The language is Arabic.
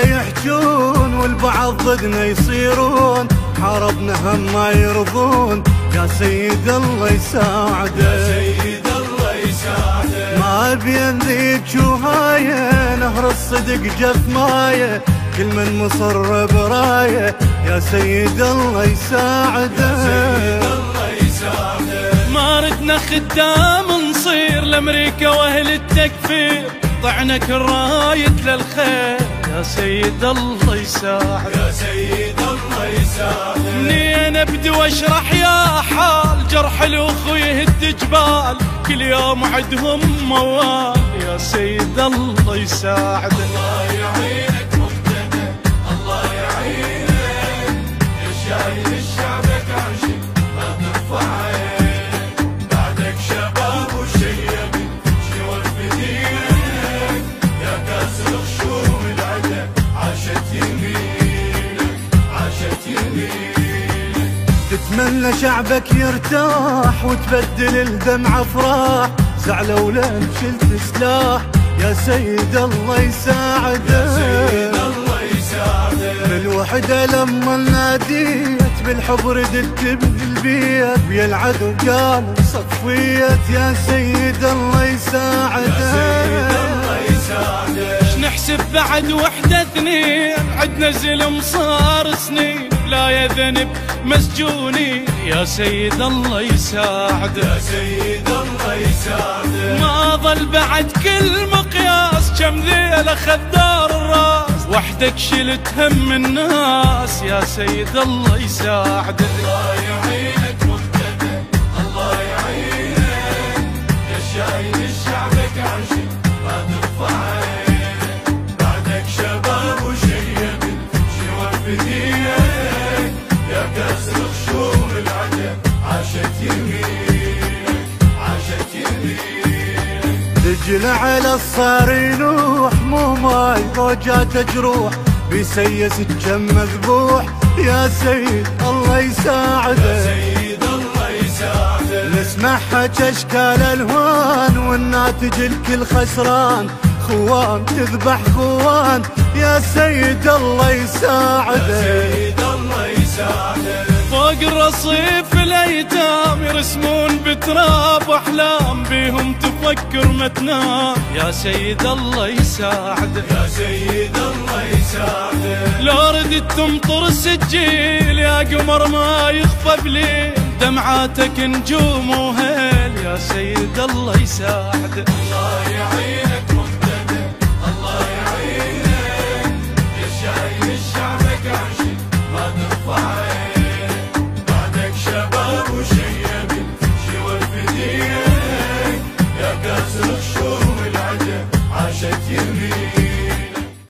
يحجون والبعض ضدنا يصيرون، حاربنا هم ما يرضون، يا سيد الله يساعده، يا سيد الله يساعده. ما ابي انذيب شوهايه، نهر الصدق جف مايه، كل من مصر برايه، يا سيد الله يساعده، يا سيد الله يساعده. ما ردنا خدام نصير لامريكا واهل التكفير، ضعنا كراية للخير، يا سيد الله يساعده، يا سيد الله يساعده. منين ابدي واشرح يا حال جرح الاخو يهد جبال، كل يوم عدهم موال، يا سيد الله يساعده. الله يعينك مقتدى، الله يعينك، يا شايل الشعبك عرشك ما ترفع عينك، بعدك شباب وشيبك شي وقف دينك، يا كاسر خشوم العدا عاشت يمينك، عاشت يمينك. تتمنى شعبك يرتاح وتبدل الدمع افراح، زعلوا لين شلت سلاح، يا سيد الله يساعده، يا سيد الله يساعده. بالوحدة لما ناديت بالحب ردت بالبيت، ويا العدو قال صفيت، يا سيد الله يساعده، يا سيد الله يساعده. نحسب بعد وحدة اثنين، عدنا زلم صار سنين، لا يا ذنب مسجونين، يا سيد الله يساعده، يا سيد الله يساعده. ما ظل بعد كل مقياس، كم ذيل خدار الراس، وحدك شلت هم الناس، يا سيد الله يساعده. الله يعينك مقتدى، الله يعينك، يا شايل الشعبك عرشك ما ترفع عينك، بعدك شباب وشيبك شي وقف دينك، يا كاسر خشوم العدا عاشت يمينك، عاشت يمينك. رجل على الصار ينوح، مو ماي موجاته جروح، بيسيس الجم مذبوح، يا سيد الله يساعده، يا سيد الله يساعده. نسمعها كاشكال الوان، والناتج الكل خسران، خوان تذبح خوان، يا سيد الله يساعده، يا سيد الله يساعده. فوق الرصيف الايتام يرسمون بتراب احلام، بيهم تفكر ما تنام، يا سيد الله يساعده، يا سيد الله يساعده. لو ردت تمطر السجيل يا قمر ما يخفى بليل، دمعاتك نجوم وهيل، يا سيد الله يساعده. الله يعينك مقتدى، الله يعينك، يا شايل الشعبك عرشك ما ترفع